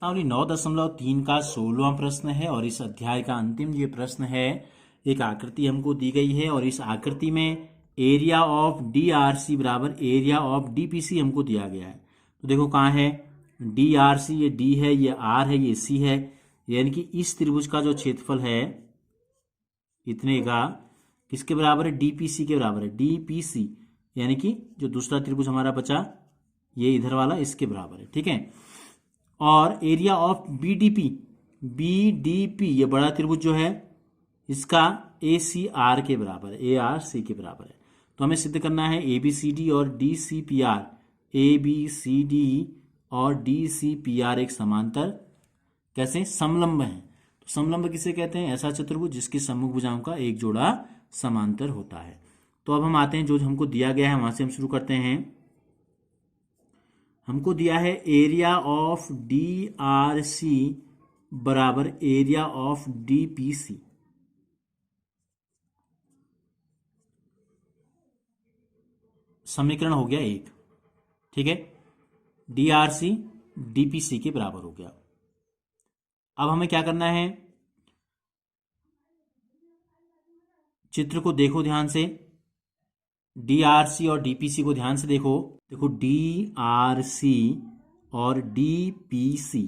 प्रश्नावली 9.3 का 16वां प्रश्न है और इस अध्याय का अंतिम ये प्रश्न है। एक आकृति हमको दी गई है और इस आकृति में एरिया ऑफ DRC बराबर एरिया ऑफ DPC हमको दिया गया है। तो देखो कहाँ है DRC, ये D है, ये R है, ये C है, यानी कि इस त्रिभुज का जो क्षेत्रफल है इतने का किसके बराबर है, DPC के बराबर है। DPC यानी कि जो दूसरा त्रिभुज हमारा बचा ये इधर वाला इसके बराबर है, ठीक है। और एरिया ऑफ बीडीपी ये बड़ा त्रिभुज जो है इसका ACR के बराबर है, ARC के बराबर है। तो हमें सिद्ध करना है ABCD और DCPR, ABCD और DCPR एक समांतर कैसे समलंब है। तो समलंब किसे कहते हैं, ऐसा चतुर्भुज जिसकी सम्मुख भुजाओं का एक जोड़ा समांतर होता है। तो अब हम आते हैं जो हमको दिया गया है वहां से हम शुरू करते हैं। हमको दिया है एरिया ऑफ DRC बराबर एरिया ऑफ DPC। समीकरण हो गया एक, ठीक है। DRC DPC के बराबर हो गया। अब हमें क्या करना है, चित्र को देखो ध्यान से, DRC और DPC को ध्यान से देखो। देखो DRC और DPC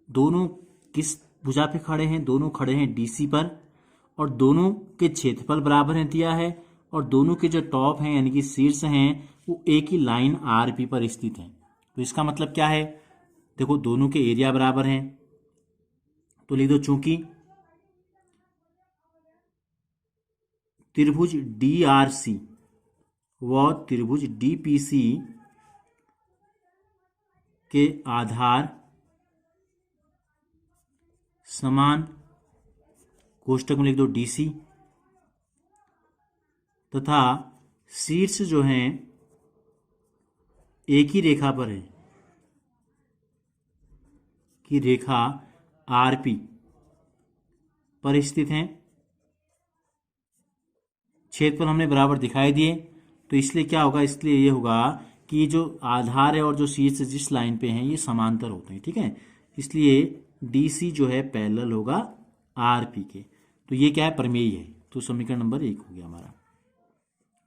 दोनों किस भुजा पे खड़े हैं, दोनों खड़े हैं DC पर, और दोनों के क्षेत्रफल बराबर हैं दिया है, और दोनों के जो टॉप हैं यानी कि शीर्ष हैं वो एक ही लाइन RP पर स्थित हैं। तो इसका मतलब क्या है, देखो दोनों के एरिया बराबर हैं तो लिख दो चूंकि त्रिभुज DRC व त्रिभुज DPC के आधार समान, कोष्टक में लिख दो DC, तथा शीर्ष जो हैं एक ही रेखा पर है कि रेखा RP पर स्थित हैं। क्षेत्रफल हमने बराबर दिखाई दिए, तो इसलिए क्या होगा, इसलिए ये होगा कि जो आधार है और जो शीर्ष जिस लाइन पे हैं ये समांतर होते हैं, ठीक है। इसलिए DC जो है पैरेलल होगा RP के। तो ये क्या है, प्रमेय है। तो समीकरण नंबर 1 हो गया हमारा।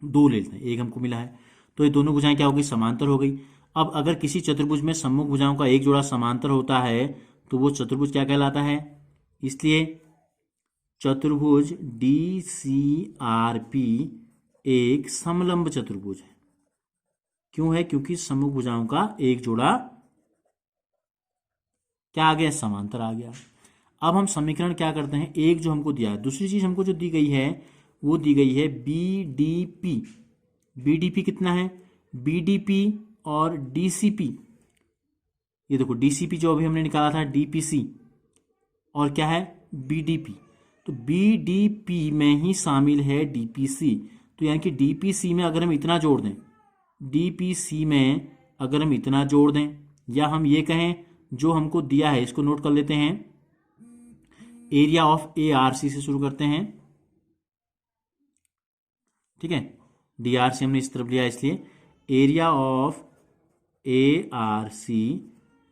2 ले लेते हैं, 1 हमको मिला है। तो ये दोनों भुजाएं क्या हो गई, समांतर हो गई। अब अगर किसी चतुर्भुज में सम्मुख भुजाओं का एक जोड़ा समांतर होता है तो वो चतुर्भुज क्या कहलाता है। इसलिए चतुर्भुज DCRP एक समलंब चतुर्भुज है। क्यों है, क्योंकि सम्मुख भुजाओं का एक जोड़ा क्या आ गया, समांतर आ गया। अब हम समीकरण क्या करते हैं, एक जो हमको दिया है, दूसरी चीज हमको जो दी गई है वो दी गई है BDP। BDP कितना है, BDP और DCP, ये देखो DCP जो अभी हमने निकाला था DPC, और क्या है BDP। तो BDP में ही शामिल है DPC। तो यानी कि DPC में अगर हम इतना जोड़ दें, DPC में अगर हम इतना जोड़ दें, या हम ये कहें जो हमको दिया है इसको नोट कर लेते हैं, एरिया ऑफ ARC से शुरू करते हैं, ठीक है। DRC हमने इस तरफ लिया इसलिए एरिया ऑफ ARC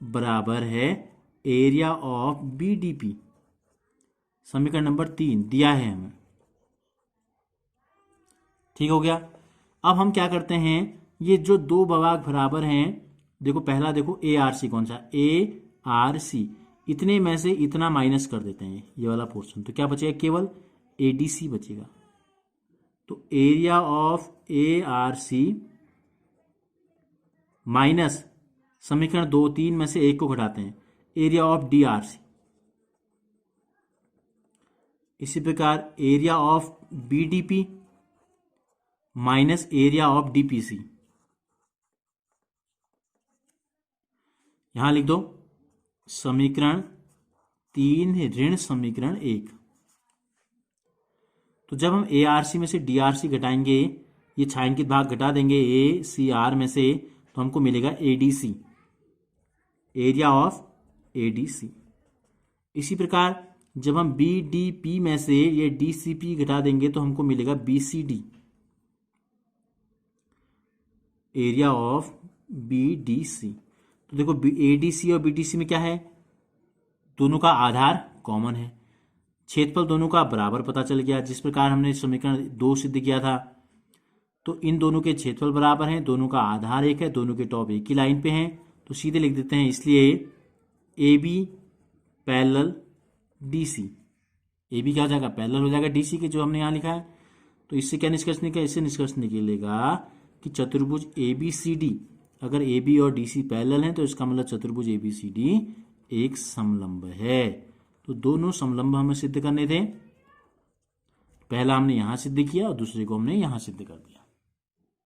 बराबर है एरिया ऑफ BDP। समीकरण नंबर 3 दिया है हमें, ठीक हो गया। अब हम क्या करते हैं, ये जो दो भाग बराबर हैं, देखो पहला देखो ARC कौन सा, ARC, इतने में से इतना माइनस कर देते हैं ये वाला पोर्शन, तो क्या बचेगा, केवल ADC बचेगा। तो एरिया ऑफ ARC माइनस समीकरण 2 3 में से एक को घटाते हैं, एरिया ऑफ DRC। इसी प्रकार area of BDP minus area of DPC, यहां लिख दो समीकरण 3 ऋण समीकरण 1। तो जब हम ARC में से DRC घटाएंगे, ये छायांकित भाग घटा देंगे ACR में से, तो हमको मिलेगा ADC, एरिया ऑफ ADC। इसी प्रकार जब हम BDP में से ये DCP घटा देंगे तो हमको मिलेगा BCD, एरिया ऑफ BDC। तो देखो ADC और BDC में क्या है, दोनों का आधार कॉमन है, क्षेत्रफल दोनों का बराबर पता चल गया, जिस प्रकार हमने समीकरण 2 सिद्ध किया था। तो इन दोनों के क्षेत्रफल बराबर हैं, दोनों का आधार एक है, दोनों के टॉप एक ही लाइन पे हैं, तो सीधे लिख देते हैं। इसलिए A B parallel D C, A B क्या हो जाएगा, पैरेलल हो जाएगा डी सी के, जो हमने यहाँ लिखा है। तो इससे क्या निष्कर्ष निकलेगा, इससे निष्कर्ष निकलेगा कि चतुर्भुज ए बी सी डी, अगर ए बी और डी सी पैरेलल हैं तो इसका मतलब चतुर्भुज ए बी सी डी एक समलंब है। तो दोनों समलंब हमें सिद्ध करने थे, पहला हमने यहां सिद्ध किया और दूसरे को हमने यहां सिद्ध कर दिया।